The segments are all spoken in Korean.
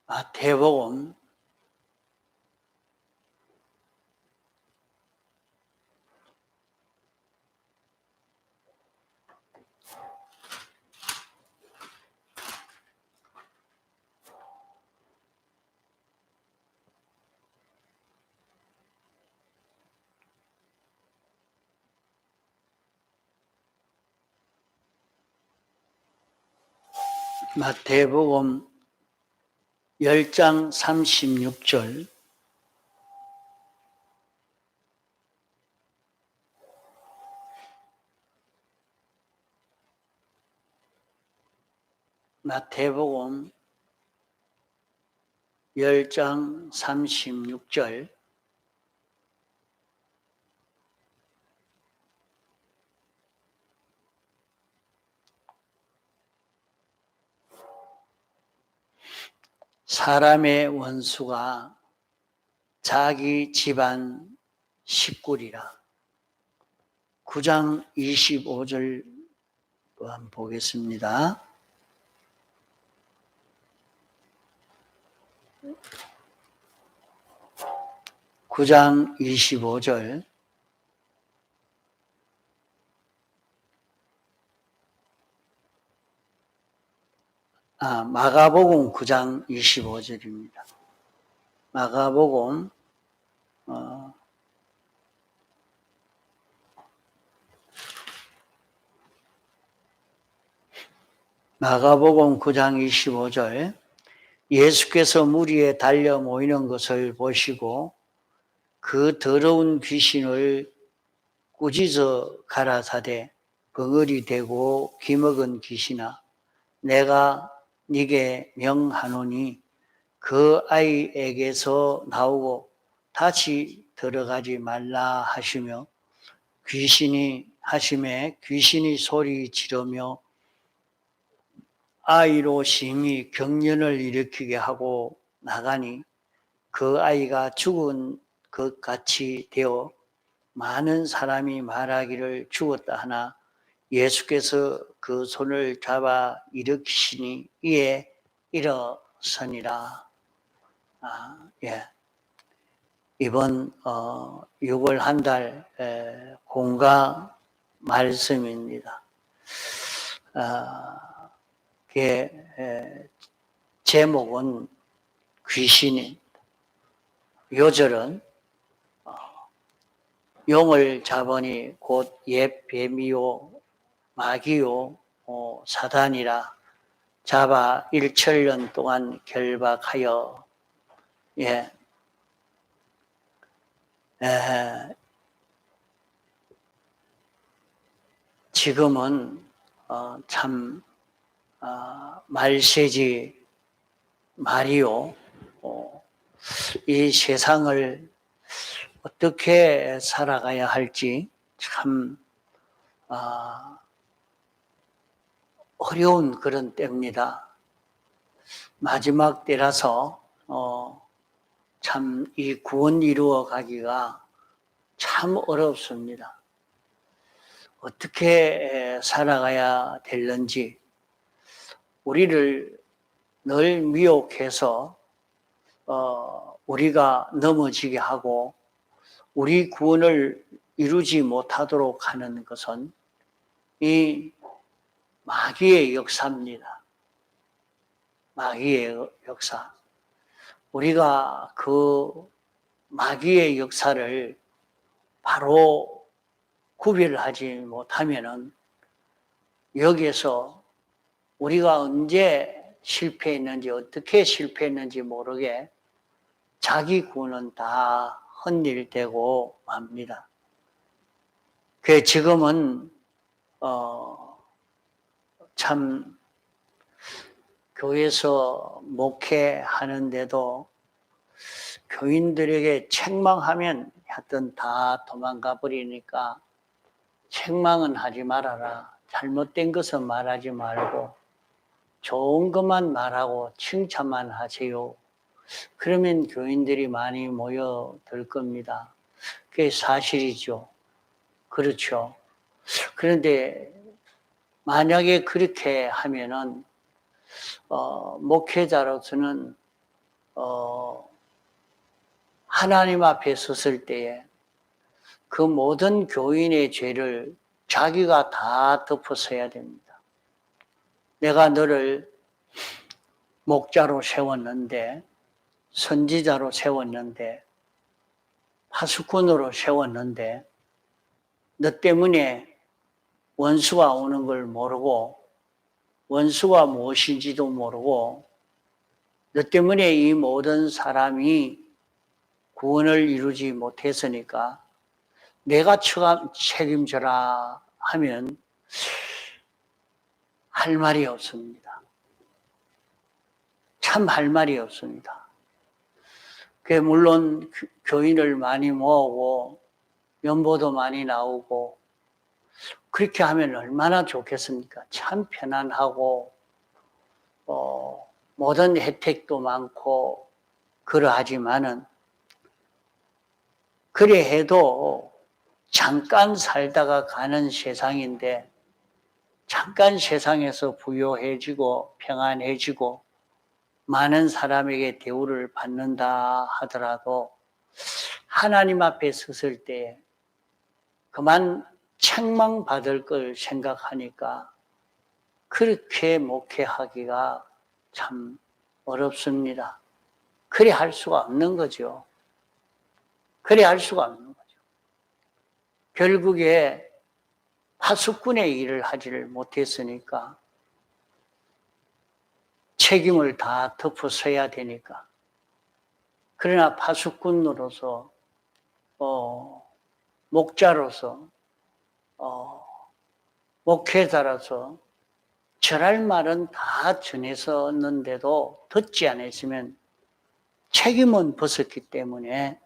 마태복음 10장 36절 마태복음 10장 36절 사람의 원수가 자기 집안 식구리라. 9장 25절 한번 보겠습니다. (9장 25절) 마가복음 9장 25절입니다. 마가복음 마가복음 9장 25절 예수께서 무리에 달려 모이는 것을 보시고 그 더러운 귀신을 꾸짖어 가라사대 벙어리 대고 기먹은 귀신아 내가 네게 명하노니 그 아이에게서 나오고 다시 들어가지 말라 하시며 귀신이 소리 지르며 아이로 심히 경련을 일으키게 하고 나가니 그 아이가 죽은 것 같이 되어 많은 사람이 말하기를 죽었다 하나 예수께서 그 손을 잡아 일으키시니 이에 일어서니라. 이번 6월 한 달 공가 말씀입니다. 제목은 귀신입니다. 요절은 용을 잡으니 곧 옛 뱀이요 마귀요 사단이라 잡아 일천년 동안 결박하여 지금은 참 말세지 말이요 이 세상을 어떻게 살아가야 할지 참 어려운 그런 때입니다. 마지막 때라서 참 이 구원 이루어 가기가 참 어렵습니다. 어떻게 살아가야 될는지 우리를 늘 미혹해서 우리가 넘어지게 하고 우리 구원을 이루지 못하도록 하는 것은 이 마귀의 역사입니다. 마귀의 역사. 우리가 그 마귀의 역사를 바로 구별하지 못하면은 여기에서 우리가 언제 실패했는지 어떻게 실패했는지 모르게 자기 구원은 다 헛일되고 맙니다. 그 지금은 참 교회에서 목회하는데도 교인들에게 책망하면 하여튼 다 도망가 버리니까 책망은 하지 말아라. 잘못된 것은 말하지 말고 좋은 것만 말하고 칭찬만 하세요. 그러면 교인들이 많이 모여들 겁니다. 그게 사실이죠. 그렇죠. 그런데 만약에 그렇게 하면은 목회자로서는 하나님 앞에 섰을 때에 그 모든 교인의 죄를 자기가 다 덮어서야 됩니다. 내가 너를 목자로 세웠는데, 선지자로 세웠는데, 파수꾼으로 세웠는데, 너 때문에 원수가 오는 걸 모르고, 원수가 무엇인지도 모르고, 너 때문에 이 모든 사람이 구원을 이루지 못했으니까 내가 책임져라 하면 할 말이 없습니다. 참 할 말이 없습니다. 물론 교인을 많이 모으고 연보도 많이 나오고 그렇게 하면 얼마나 좋겠습니까? 참 편안하고 모든 혜택도 많고 그러하지만은 그래 해도 잠깐 살다가 가는 세상인데 잠깐 세상에서 부유해지고 평안해지고 많은 사람에게 대우를 받는다 하더라도 하나님 앞에 섰을 때 그만 책망받을 걸 생각하니까 그렇게 목회하기가 참 어렵습니다. 그래 할 수가 없는 거죠. 그래 할 수가 없는 거죠. 결국에 파수꾼의 일을 하지를 못했으니까 책임을 다 덮어서야 되니까. 그러나 파수꾼으로서 목자로서 목회자로서 절할 말은 다 전했었는데도 듣지 않았으면 책임은 벗었기 때문에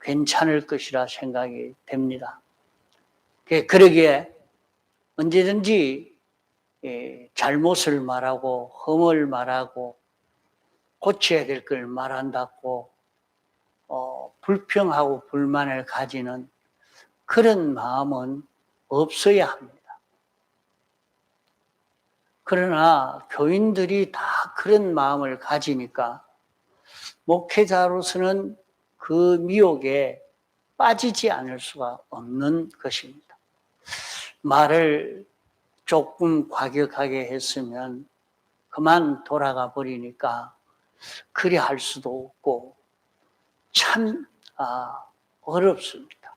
괜찮을 것이라 생각이 됩니다. 그러기에 언제든지 잘못을 말하고 흠을 말하고 고쳐야 될 걸 말한다고 불평하고 불만을 가지는 그런 마음은 없어야 합니다. 그러나 교인들이 다 그런 마음을 가지니까 목회자로서는 그 미혹에 빠지지 않을 수가 없는 것입니다. 말을 조금 과격하게 했으면 그만 돌아가 버리니까 그리 할 수도 없고 참 어렵습니다.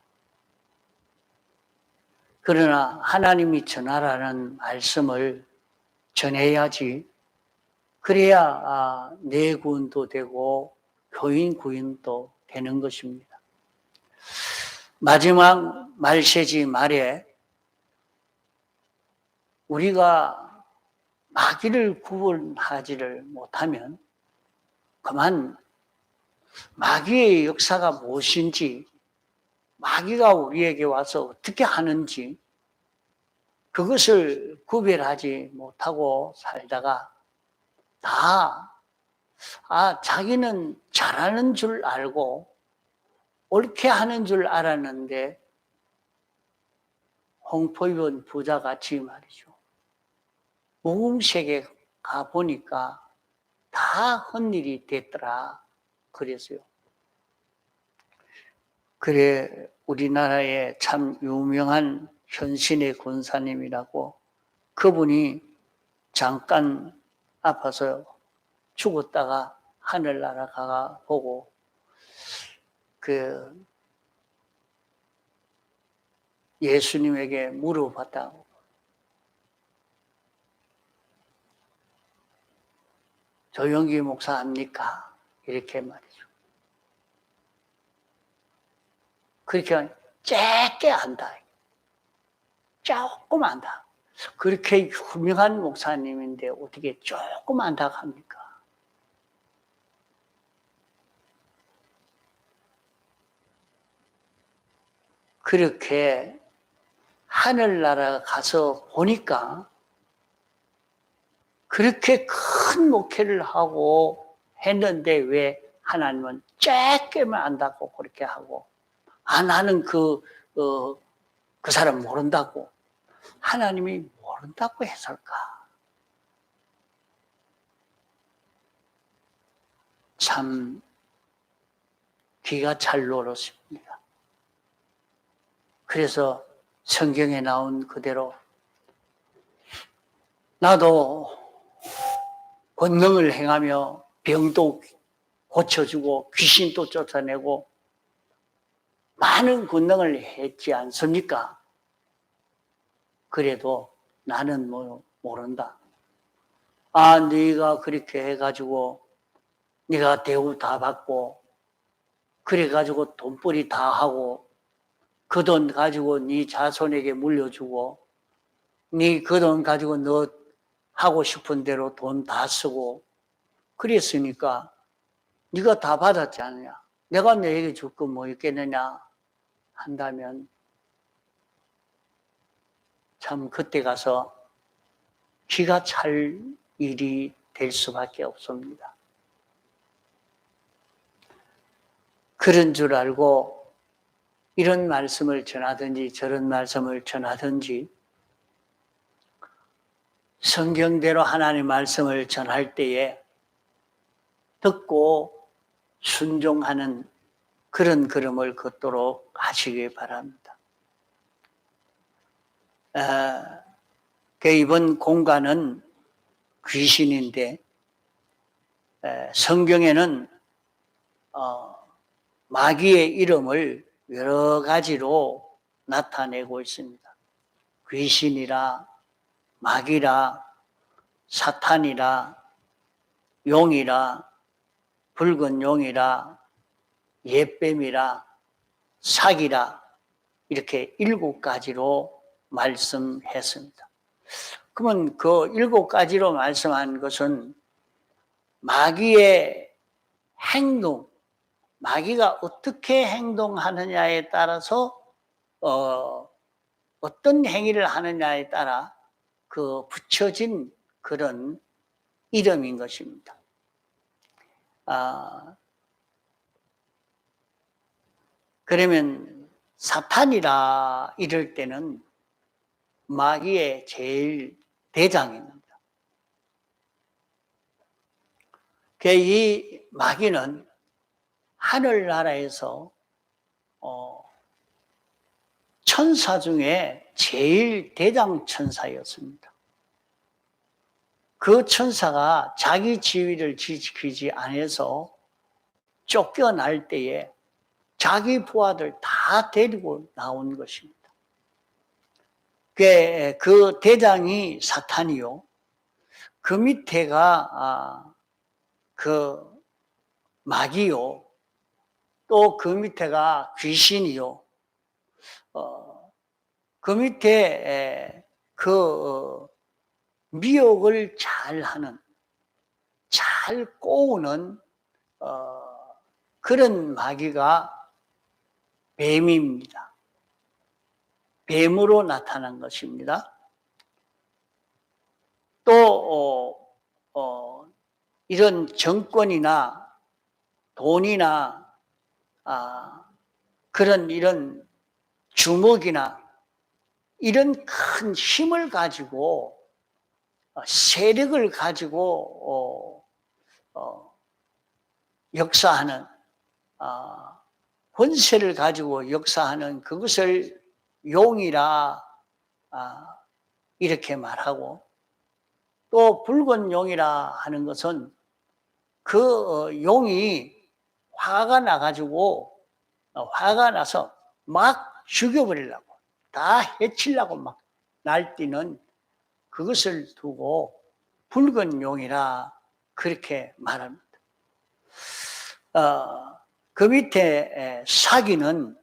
그러나 하나님이 전하라는 말씀을 전해야지 그래야 내 구원도 되고 교인 구원도 되는 것입니다. 마지막 말세지 말에 우리가 마귀를 구원하지를 못하면 그만 마귀의 역사가 무엇인지 마귀가 우리에게 와서 어떻게 하는지 그것을 구별하지 못하고 살다가 다 자기는 잘하는 줄 알고 옳게 하는 줄 알았는데 홍포 입은 부자같이 말이죠. 무궁색에 가보니까 다 헛일이 됐더라 그랬어요. 그래 우리나라에 참 유명한 현신의 권사님이라고 그분이 잠깐 아파서 죽었다가 하늘나라 가 보고 예수님에게 물어봤다고. 조영기 목사 합니까? 이렇게 말이죠. 그렇게 짧게 한다. 조금 한다. 그렇게 유명한 목사님인데 어떻게 조금 한다고 합니까? 그렇게 하늘나라 가서 보니까 그렇게 큰 목회를 하고 했는데 왜 하나님은 짧게만 안다고 그렇게 하고 나는 그 사람 모른다고 하나님이 모른다고 했을까? 참 귀가 잘 놀았습니다. 그래서 성경에 나온 그대로 나도 권능을 행하며 병도 고쳐주고 귀신도 쫓아내고 많은 권능을 했지 않습니까? 그래도 나는 모른다. 아, 네가 그렇게 해가지고 네가 대우 다 받고 그래가지고 돈벌이 다 하고 그 돈 가지고 네 자손에게 물려주고 네 그 돈 가지고 너 하고 싶은 대로 돈 다 쓰고 그랬으니까 네가 다 받았지 않느냐. 내가 너에게 줄 거 뭐 있겠느냐 한다면 참 그때 가서 기가 찰 일이 될 수밖에 없습니다. 그런 줄 알고 이런 말씀을 전하든지 저런 말씀을 전하든지 성경대로 하나님 말씀을 전할 때에 듣고 순종하는 그런 걸음을 걷도록 하시기 바랍니다. 이번 공간은 귀신인데 성경에는 마귀의 이름을 여러 가지로 나타내고 있습니다. 귀신이라, 마귀라, 사탄이라, 용이라, 붉은 용이라, 옛뱀이라, 사기라 이렇게 7가지로 말씀했습니다. 그러면 그 7가지로 말씀한 것은 마귀의 행동, 마귀가 어떻게 행동하느냐에 따라서 어떤 행위를 하느냐에 따라 그 붙여진 그런 이름인 것입니다. 그러면 사탄이라 이럴 때는 마귀의 제일 대장입니다. 이 마귀는 하늘나라에서 천사 중에 제일 대장 천사였습니다. 그 천사가 자기 지위를 지키지 않아서 쫓겨날 때에 자기 부하들 다 데리고 나온 것입니다. 그 대장이 사탄이요. 그 밑에가 그 마귀요. 또 그 밑에가 귀신이요. 그 밑에 그 미혹을 잘하는, 잘 꼬우는 그런 마귀가 뱀입니다. 뱀으로 나타난 것입니다. 또 이런 정권이나 돈이나 그런 이런 주먹이나 이런 큰 힘을 가지고 세력을 가지고 역사하는 권세를 가지고 역사하는 그것을 용이라 이렇게 말하고 또 붉은 용이라 하는 것은 그 용이 화가 나가지고 화가 나서 막 죽여버리려고 다 해치려고 막 날뛰는 그것을 두고 붉은 용이라 그렇게 말합니다. 그 밑에 사기는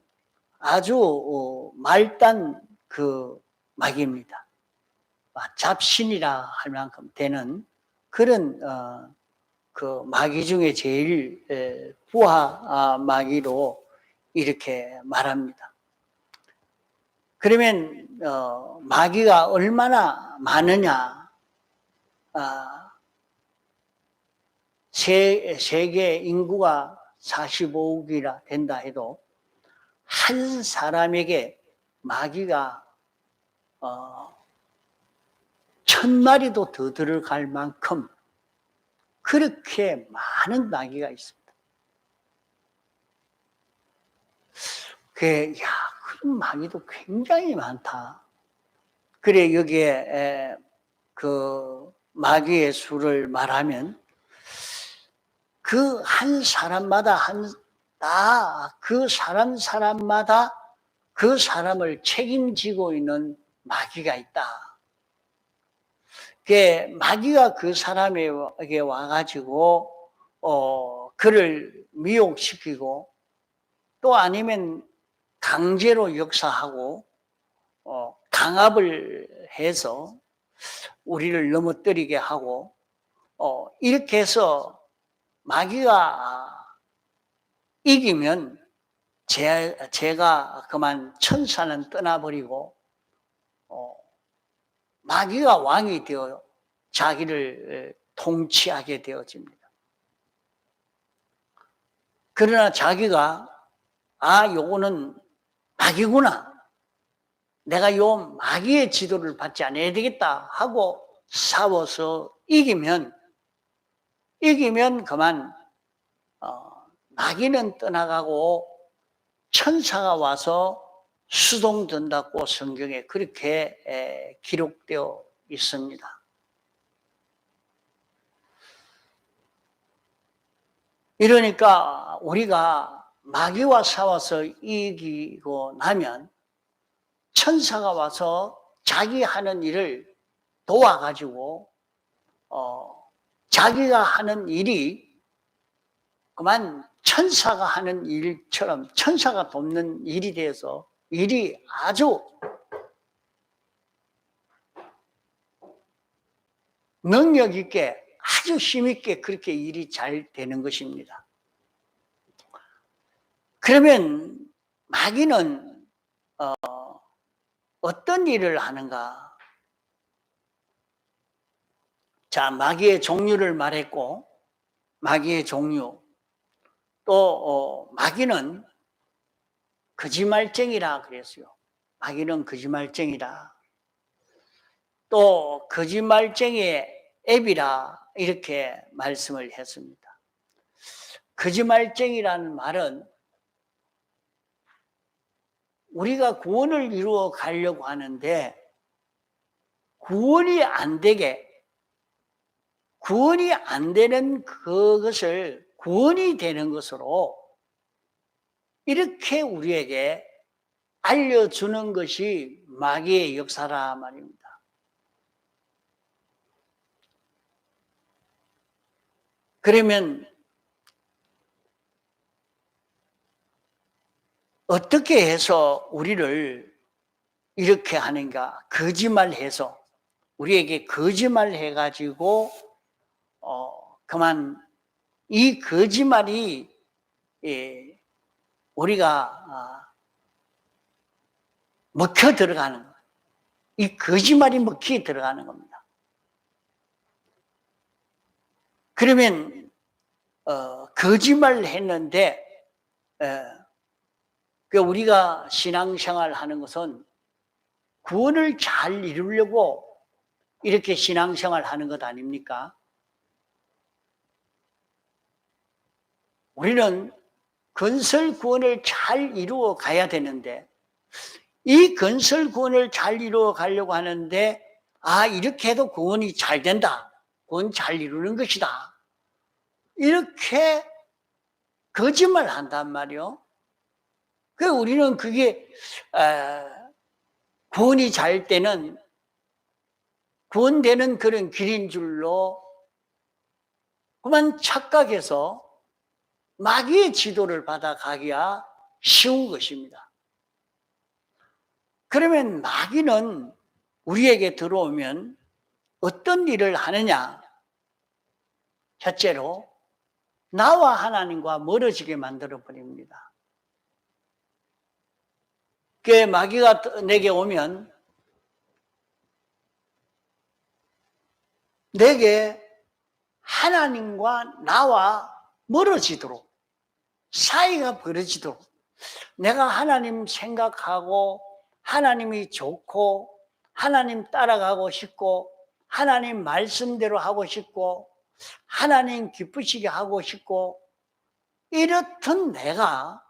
아주 말단 그 마귀입니다. 잡신이라 할 만큼 되는 그런 그 마귀 중에 제일 부하 마귀로 이렇게 말합니다. 그러면 마귀가 얼마나 많으냐? 세계 인구가 45억이라 된다 해도 한 사람에게 마귀가 1000마리도 더 들어갈 만큼 그렇게 많은 마귀가 있습니다. 그런 마귀도 굉장히 많다. 그래, 여기에 그 마귀의 수를 말하면 그 한 사람마다 다 그 사람마다 그 사람을 책임지고 있는 마귀가 있다. 마귀가 그 사람에게 와가지고 그를 미혹시키고 또 아니면 강제로 역사하고 강압을 해서 우리를 넘어뜨리게 하고 이렇게 해서 마귀가 이기면 제가 그만 천사는 떠나버리고 마귀가 왕이 되어 자기를 통치하게 되어집니다. 그러나 자기가 요거는 마귀구나. 내가 요 마귀의 지도를 받지 않아야 되겠다 하고 싸워서 이기면 그만 마귀는 떠나가고 천사가 와서 수동된다고 성경에 그렇게 기록되어 있습니다. 이러니까 우리가 마귀와 싸워서 이기고 나면 천사가 와서 자기 하는 일을 도와가지고 자기가 하는 일이 그만 천사가 하는 일처럼 천사가 돕는 일이 돼서 일이 아주 능력 있게 아주 힘있게 그렇게 일이 잘 되는 것입니다. 그러면 마귀는 어떤 일을 하는가? 자, 마귀의 종류를 말했고 마귀의 종류 또 마귀는 거짓말쟁이라 그랬어요. 마귀는 거짓말쟁이다. 또 거짓말쟁이의 앱이라 이렇게 말씀을 했습니다. 거짓말쟁이라는 말은 우리가 구원을 이루어 가려고 하는데 구원이 안 되는 그것을 구원이 되는 것으로 이렇게 우리에게 알려주는 것이 마귀의 역사라 말입니다. 그러면 어떻게 해서 우리를 이렇게 하는가? 거짓말해서 우리에게 거짓말해가지고 그만 이 거짓말이 우리가 먹혀 들어가는 거예요. 이 거짓말이 먹혀 들어가는 겁니다. 그러면 거짓말을 했는데 우리가 신앙생활 하는 것은 구원을 잘 이루려고 이렇게 신앙생활 하는 것 아닙니까? 우리는 건설 구원을 잘 이루어 가야 되는데 이 건설 구원을 잘 이루어 가려고 하는데 이렇게 해도 구원이 잘 된다. 구원 잘 이루는 것이다. 이렇게 거짓말 한단 말이요. 우리는 그게 구원이 잘 때는 구원되는 그런 길인 줄로 그만 착각해서 마귀의 지도를 받아가기가 쉬운 것입니다. 그러면 마귀는 우리에게 들어오면 어떤 일을 하느냐? 첫째로 나와 하나님과 멀어지게 만들어 버립니다. 마귀가 내게 오면 내게 하나님과 나와 멀어지도록 사이가 벌어지도록 내가 하나님 생각하고 하나님이 좋고 하나님 따라가고 싶고 하나님 말씀대로 하고 싶고 하나님 기쁘시게 하고 싶고 이렇던 내가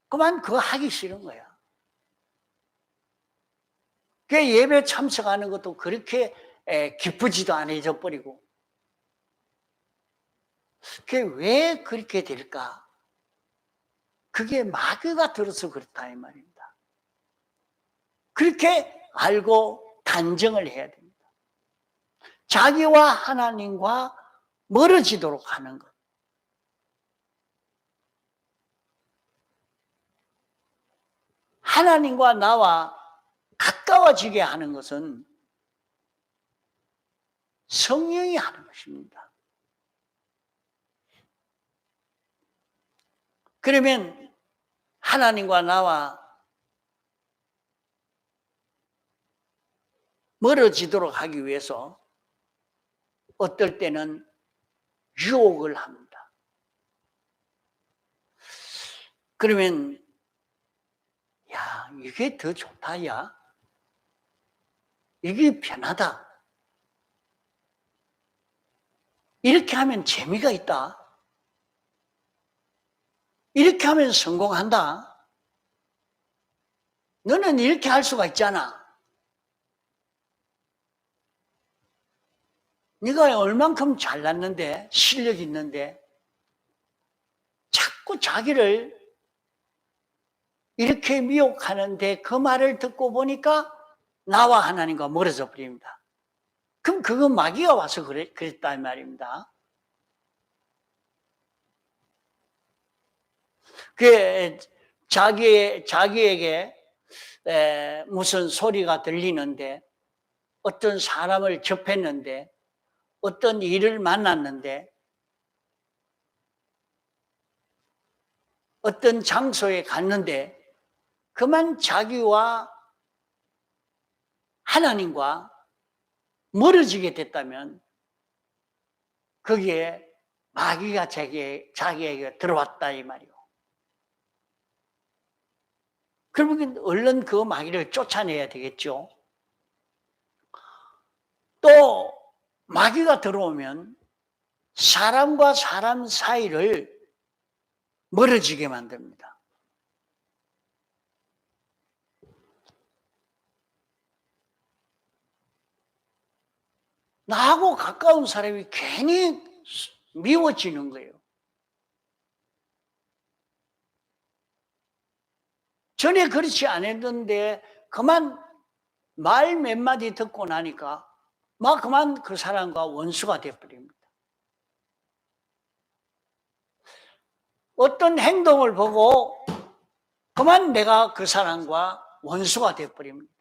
그만 그거 하기 싫은 거야. 그 예배 참석하는 것도 그렇게 기쁘지도 않아져 버리고. 그게 왜 그렇게 될까? 그게 마귀가 들어서 그렇다 이 말입니다. 그렇게 알고 단정을 해야 됩니다. 자기와 하나님과 멀어지도록 하는 것. 하나님과 나와 가까워지게 하는 것은 성령이 하는 것입니다. 그러면 하나님과 나와 멀어지도록 하기 위해서 어떨 때는 유혹을 합니다. 그러면 야, 이게 더 좋다, 야. 이게 편하다. 이렇게 하면 재미가 있다. 이렇게 하면 성공한다. 너는 이렇게 할 수가 있잖아. 네가 얼만큼 잘났는데, 실력 있는데, 자꾸 자기를 이렇게 미혹하는데 그 말을 듣고 보니까 나와 하나님과 멀어져 버립니다. 그럼 그거 마귀가 와서 그랬다 이 말입니다. 그 자기에게 무슨 소리가 들리는데 어떤 사람을 접했는데 어떤 일을 만났는데 어떤 장소에 갔는데 그만 자기와 하나님과 멀어지게 됐다면 거기에 마귀가 자기에게 들어왔다 이 말이요. 그러면 얼른 그 마귀를 쫓아내야 되겠죠. 또 마귀가 들어오면 사람과 사람 사이를 멀어지게 만듭니다. 나하고 가까운 사람이 괜히 미워지는 거예요. 전에 그렇지 않았는데 그만 말 몇 마디 듣고 나니까 막 그만 그 사람과 원수가 되어버립니다. 어떤 행동을 보고 그만 내가 그 사람과 원수가 되어버립니다.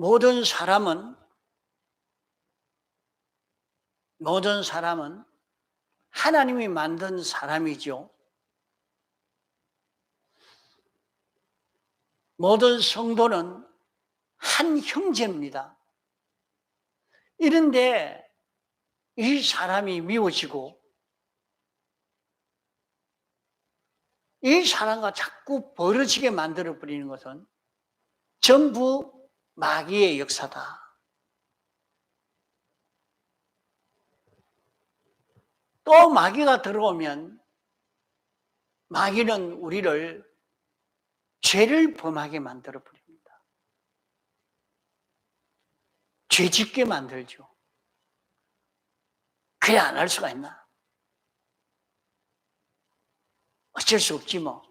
모든 사람은 하나님이 만든 사람이죠. 모든 성도는 한 형제입니다. 이런데 이 사람이 미워지고 이 사람과 자꾸 벌어지게 만들어버리는 것은 전부 마귀의 역사다. 또 마귀가 들어오면 마귀는 우리를 죄를 범하게 만들어버립니다. 죄 짓게 만들죠. 그래 안 할 수가 있나? 어쩔 수 없지 뭐.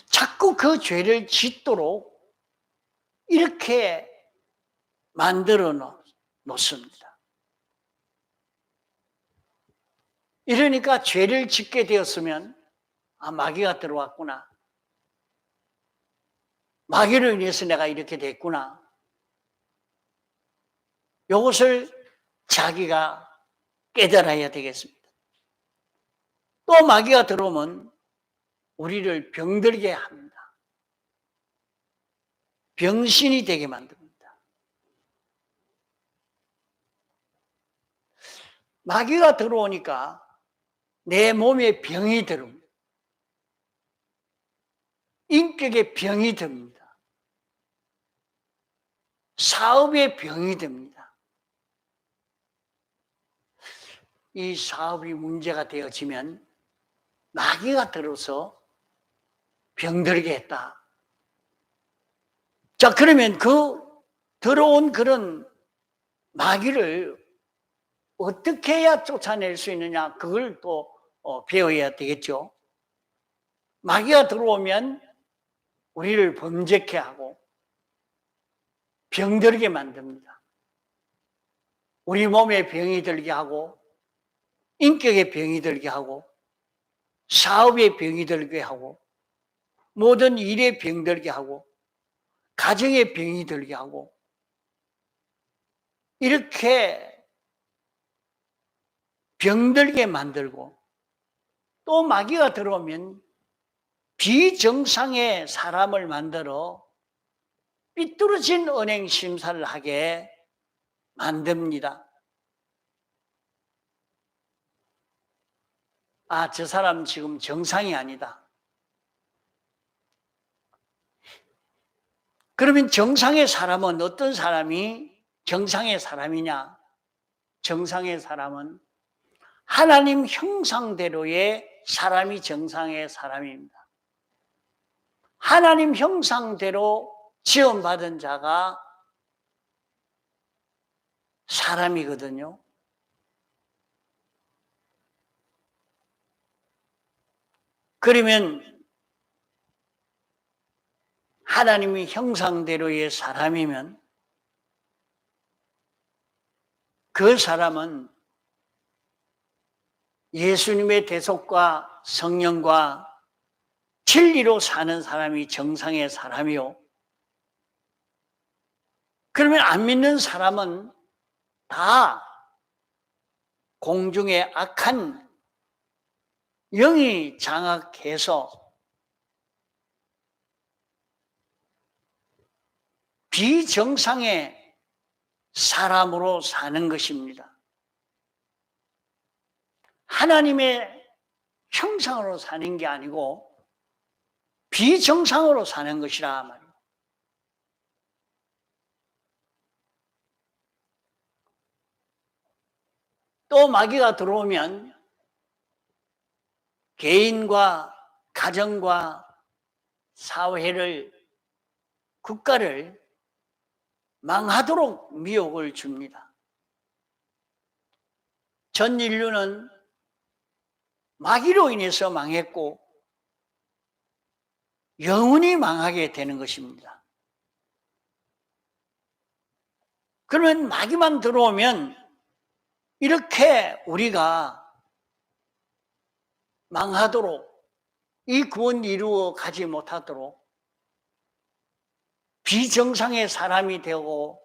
자꾸 그 죄를 짓도록 이렇게 만들어 놓습니다. 이러니까 죄를 짓게 되었으면 마귀가 들어왔구나. 마귀로 인해서 내가 이렇게 됐구나. 이것을 자기가 깨달아야 되겠습니다. 또 마귀가 들어오면 우리를 병들게 합니다. 병신이 되게 만듭니다. 마귀가 들어오니까 내 몸에 병이 들어옵니다. 인격에 병이 듭니다. 사업의 병이 됩니다. 이 사업이 문제가 되어지면 마귀가 들어서 병들게 했다. 자, 그러면 그 들어온 그런 마귀를 어떻게 해야 쫓아낼 수 있느냐, 그걸 또 배워야 되겠죠. 마귀가 들어오면 우리를 범죄케 하고 병들게 만듭니다. 우리 몸에 병이 들게 하고 인격에 병이 들게 하고 사업에 병이 들게 하고 모든 일에 병 들게 하고 가정에 병이 들게 하고 이렇게 병들게 만들고 또 마귀가 들어오면 비정상의 사람을 만들어 삐뚤어진 은행 심사를 하게 만듭니다. 아, 저 사람 지금 정상이 아니다. 그러면 정상의 사람은 어떤 사람이 정상의 사람이냐? 정상의 사람은 하나님 형상대로의 사람이 정상의 사람입니다. 하나님 형상대로 지원받은 자가 사람이거든요. 그러면 하나님이 형상대로의 사람이면 그 사람은 예수님의 대속과 성령과 진리로 사는 사람이 정상의 사람이요. 그러면 안 믿는 사람은 다 공중에 악한 영이 장악해서 비정상의 사람으로 사는 것입니다. 하나님의 형상으로 사는 게 아니고 비정상으로 사는 것이라 말이에요. 또 마귀가 들어오면 개인과 가정과 사회를, 국가를 망하도록 미혹을 줍니다. 전 인류는 마귀로 인해서 망했고 영원히 망하게 되는 것입니다. 그러면 마귀만 들어오면 이렇게 우리가 망하도록, 이 구원 이루어 가지 못하도록 비정상의 사람이 되고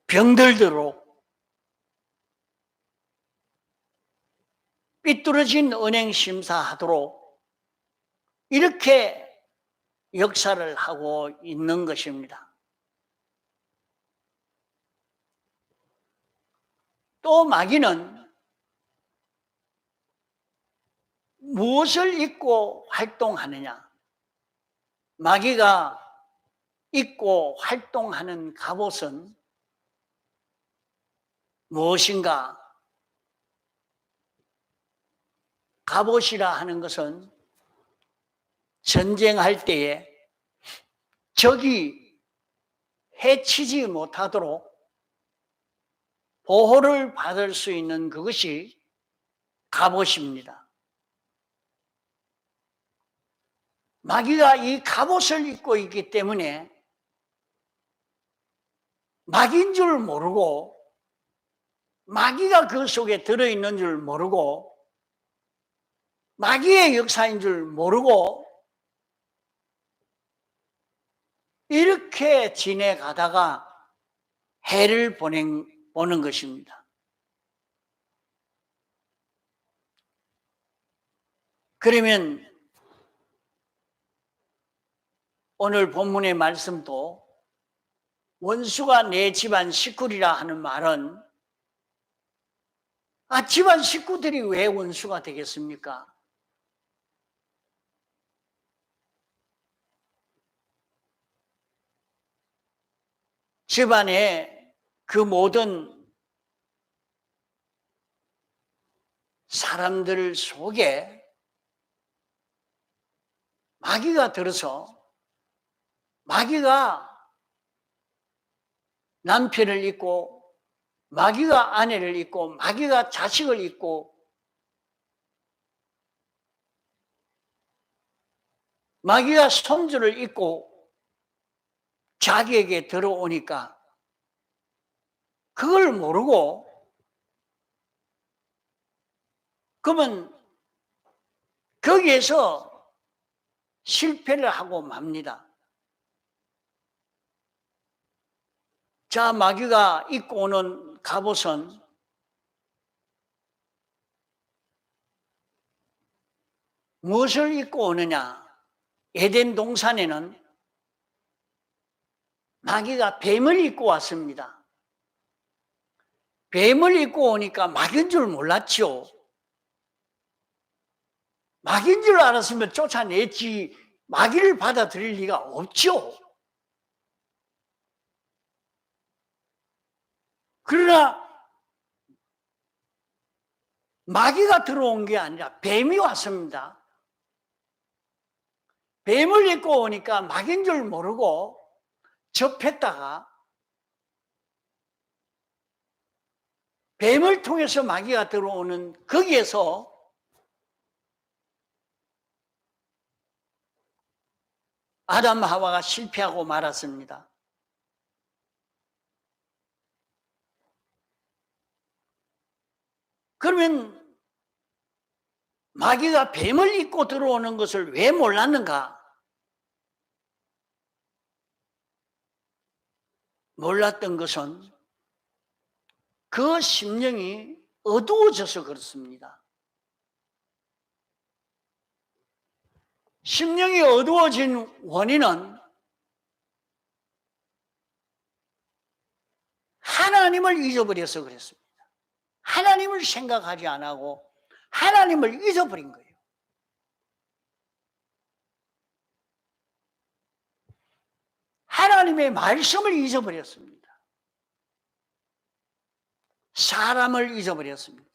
병들도록 삐뚤어진 은행 심사하도록 이렇게 역사를 하고 있는 것입니다. 또 마귀는 무엇을 잊고 활동하느냐? 마귀가 잊고 활동하는 갑옷은 무엇인가? 갑옷이라 하는 것은 전쟁할 때에 적이 해치지 못하도록 보호를 받을 수 있는 그것이 갑옷입니다. 마귀가 이 갑옷을 입고 있기 때문에 마귀인 줄 모르고 마귀가 그 속에 들어있는 줄 모르고 마귀의 역사인 줄 모르고 이렇게 지내가다가 해를 보는 것입니다. 그러면 오늘 본문의 말씀도 원수가 내 집안 식구리라 하는 말은 집안 식구들이 왜 원수가 되겠습니까? 집안에 그 모든 사람들 속에 마귀가 들어서 마귀가 남편을 잊고 마귀가 아내를 잊고 마귀가 자식을 잊고 마귀가 손주를 잊고 자기에게 들어오니까 그걸 모르고 그러면 거기에서 실패를 하고 맙니다. 자, 마귀가 입고 오는 갑옷은 무엇을 입고 오느냐? 에덴 동산에는 마귀가 뱀을 입고 왔습니다. 뱀을 입고 오니까 마귀인 줄 몰랐죠. 마귀인 줄 알았으면 쫓아냈지 마귀를 받아들일 리가 없죠. 그러나 마귀가 들어온 게 아니라 뱀이 왔습니다. 뱀을 입고 오니까 마귀인 줄 모르고 접했다가 뱀을 통해서 마귀가 들어오는 거기에서 아담 하와가 실패하고 말았습니다. 그러면 마귀가 뱀을 입고 들어오는 것을 왜 몰랐는가? 몰랐던 것은 그 심령이 어두워져서 그렇습니다. 심령이 어두워진 원인은 하나님을 잊어버려서 그랬습니다. 하나님을 생각하지 않고 하나님을 잊어버린 거예요. 하나님의 말씀을 잊어버렸습니다. 사람을 잊어버렸습니다.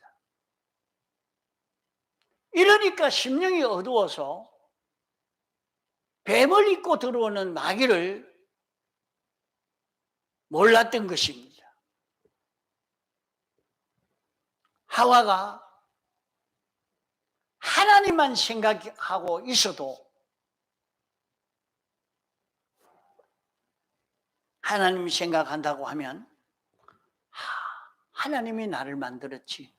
이러니까 심령이 어두워서 뱀을 입고 들어오는 마귀를 몰랐던 것입니다. 하와가 하나님만 생각하고 있어도 하나님 생각한다고 하면 하나님이 나를 만들었지.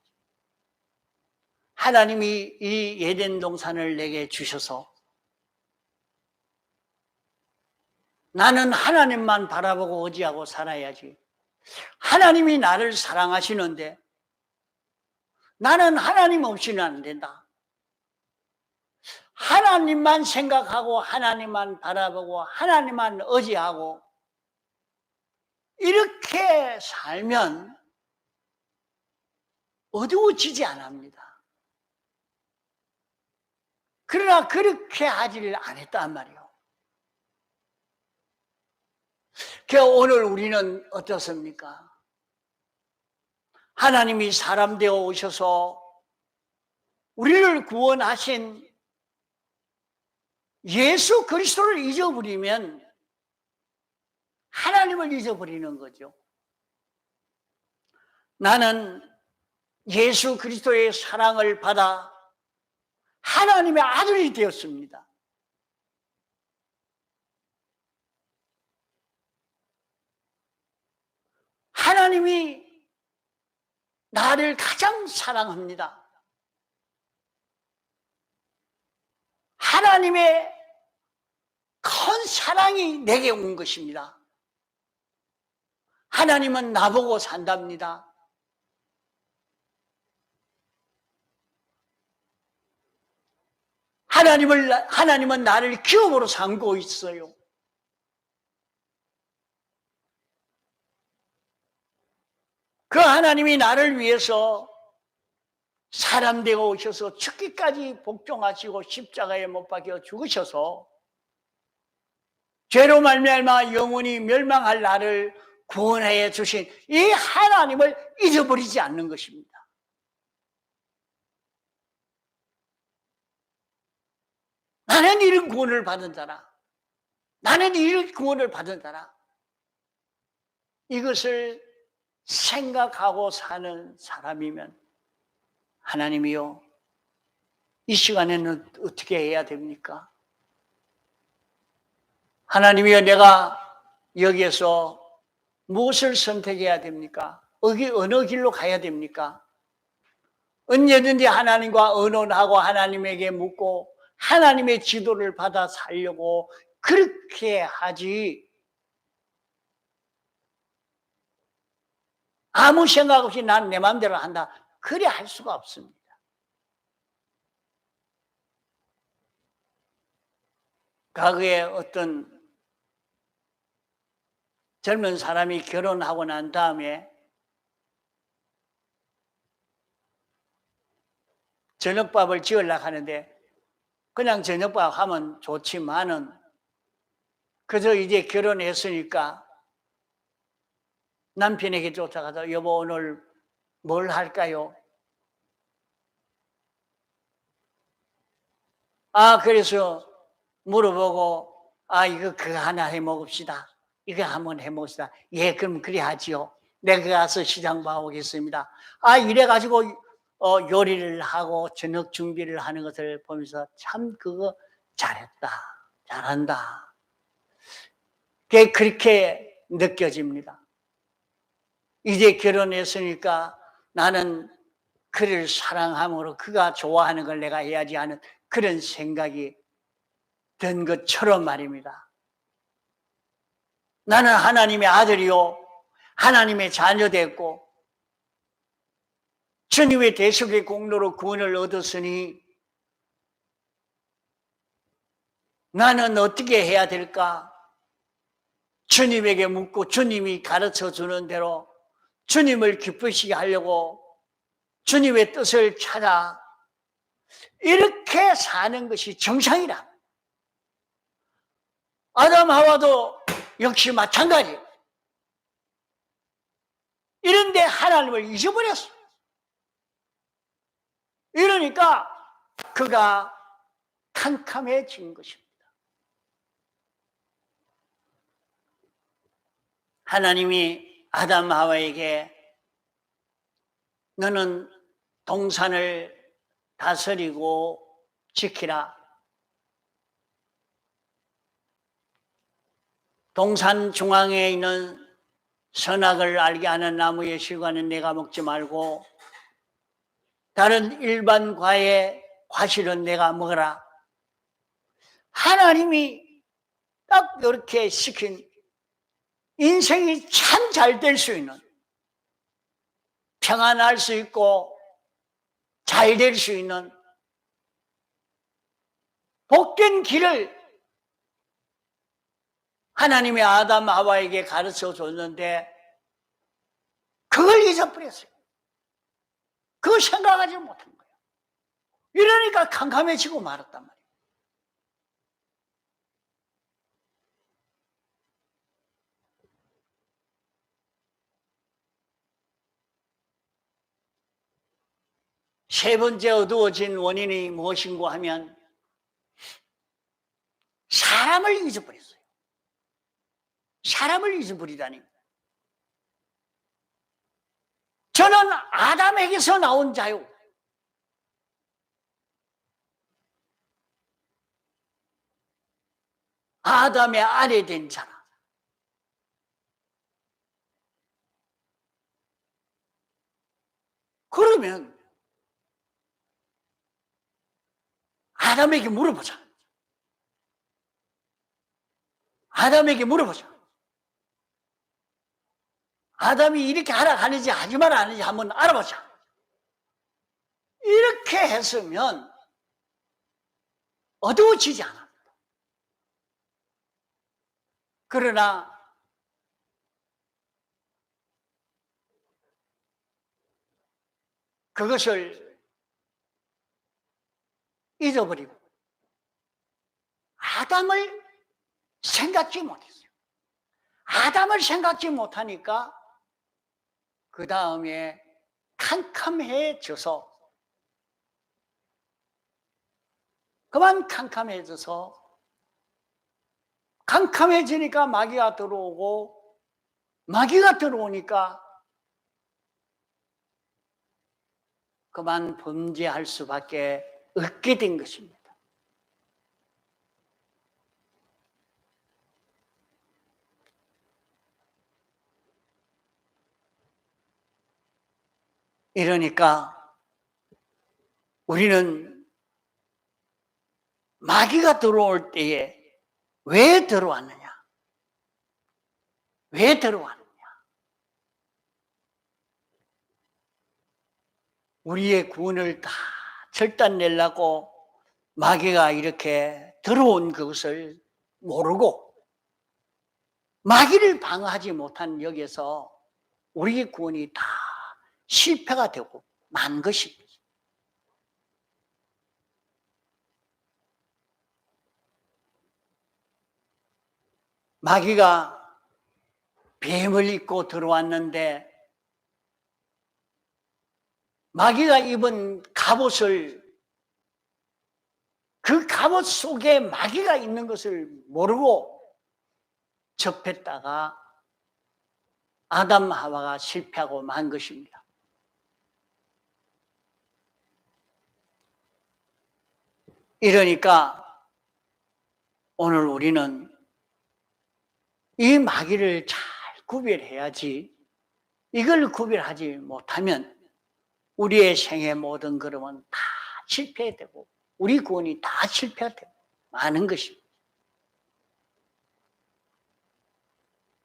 하나님이 이 에덴 동산을 내게 주셔서 나는 하나님만 바라보고 의지하고 살아야지. 하나님이 나를 사랑하시는데 나는 하나님 없이는 안 된다. 하나님만 생각하고 하나님만 바라보고 하나님만 의지하고 이렇게 살면 어두워지지 않습니다. 그러나 그렇게 하지를 않았단 말이에요. 그래서 오늘 우리는 어떻습니까? 하나님이 사람 되어 오셔서 우리를 구원하신 예수 그리스도를 잊어버리면 하나님을 잊어버리는 거죠. 나는 예수 그리스도의 사랑을 받아 하나님의 아들이 되었습니다. 하나님이 나를 가장 사랑합니다. 하나님의 큰 사랑이 내게 온 것입니다. 하나님은 나보고 산답니다. 하나님은 나를 기업으로 삼고 있어요. 그 하나님이 나를 위해서 사람 되어 오셔서 죽기까지 복종하시고 십자가에 못 박혀 죽으셔서 죄로 말미암아 영원히 멸망할 나를 구원해 주신 이 하나님을 잊어버리지 않는 것입니다. 나는 이런 구원을 받은 자라. 나는 이런 구원을 받은 자라. 이것을 생각하고 사는 사람이면 하나님이요, 이 시간에는 어떻게 해야 됩니까? 하나님이여, 내가 여기에서 무엇을 선택해야 됩니까? 어느 길로 가야 됩니까? 언제든지 하나님과 의논하고 하나님에게 묻고 하나님의 지도를 받아 살려고 그렇게 하지, 아무 생각 없이 난 내 마음대로 한다, 그래 할 수가 없습니다. 과거에 어떤 젊은 사람이 결혼하고 난 다음에 저녁밥을 지으려고 하는데, 그냥 저녁밥 하면 좋지만은 그저 이제 결혼했으니까 남편에게 쫓아가서 여보 오늘 뭘 할까요? 그래서 물어보고 이거 그거 하나 해 먹읍시다. 이거 한번 해 먹읍시다. 예, 그럼 그래 하지요. 내가 가서 시장 봐오겠습니다. 이래가지고 요리를 하고 저녁 준비를 하는 것을 보면서 참 그거 잘했다, 잘한다. 그렇게 느껴집니다. 이제 결혼했으니까 나는 그를 사랑함으로 그가 좋아하는 걸 내가 해야지 하는 그런 생각이 든 것처럼 말입니다. 나는 하나님의 아들이요, 하나님의 자녀 됐고 주님의 대속의 공로로 구원을 얻었으니 나는 어떻게 해야 될까? 주님에게 묻고 주님이 가르쳐 주는 대로 주님을 기쁘시게 하려고 주님의 뜻을 찾아 이렇게 사는 것이 정상이라. 아담 하와도 역시 마찬가지. 이런데 하나님을 잊어버렸어. 이러니까 그가 캄캄해진 것입니다. 하나님이 아담 하와에게 너는 동산을 다스리고 지키라. 동산 중앙에 있는 선악을 알게 하는 나무의 실과는 내가 먹지 말고 다른 일반 과의 과실은 내가 먹어라. 하나님이 딱 이렇게 시킨 인생이 참 잘 될 수 있는, 평안할 수 있고 잘 될 수 있는 복된 길을 하나님의 아담 하와에게 가르쳐 줬는데 그걸 잊어버렸어요. 그거 생각하지 못한 거예요. 이러니까 캄캄해지고 말았단 말이에요. 세 번째 어두워진 원인이 무엇인고 하면 사람을 잊어버렸어요. 사람을 잊어버리다니. 저는 아담에게서 나온 자요. 아담의 아내 된 자라. 그러면 아담에게 물어보자. 아담에게 물어보자. 아담이 이렇게 하라 하는지 하지 마라 하는지 한번 알아보자. 이렇게 했으면 어두워지지 않아. 그러나 그것을 잊어버리고 아담을 생각지 못했어요. 아담을 생각지 못하니까 그 다음에 캄캄해져서 그만 캄캄해지니까 마귀가 들어오고 마귀가 들어오니까 그만 범죄할 수밖에 없게 된 것입니다. 이러니까 우리는 마귀가 들어올 때에 왜 들어왔느냐? 왜 들어왔느냐? 우리의 구원을 다 절단내려고 마귀가 이렇게 들어온 그것을 모르고 마귀를 방어하지 못한 여기서 우리의 구원이 다 실패가 되고 만 것입니다. 마귀가 뱀을 입고 들어왔는데 마귀가 입은 갑옷을 그 갑옷 속에 마귀가 있는 것을 모르고 접했다가 아담 하와가 실패하고 만 것입니다. 이러니까 오늘 우리는 이 마귀를 잘 구별해야지, 이걸 구별하지 못하면 우리의 생의 모든 걸음은 다 실패되고 우리 구원이 다 실패되고 많은 것입니다.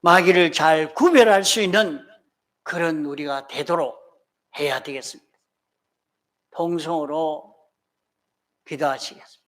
마귀를 잘 구별할 수 있는 그런 우리가 되도록 해야 되겠습니다. 통성으로 기도하시겠습니다.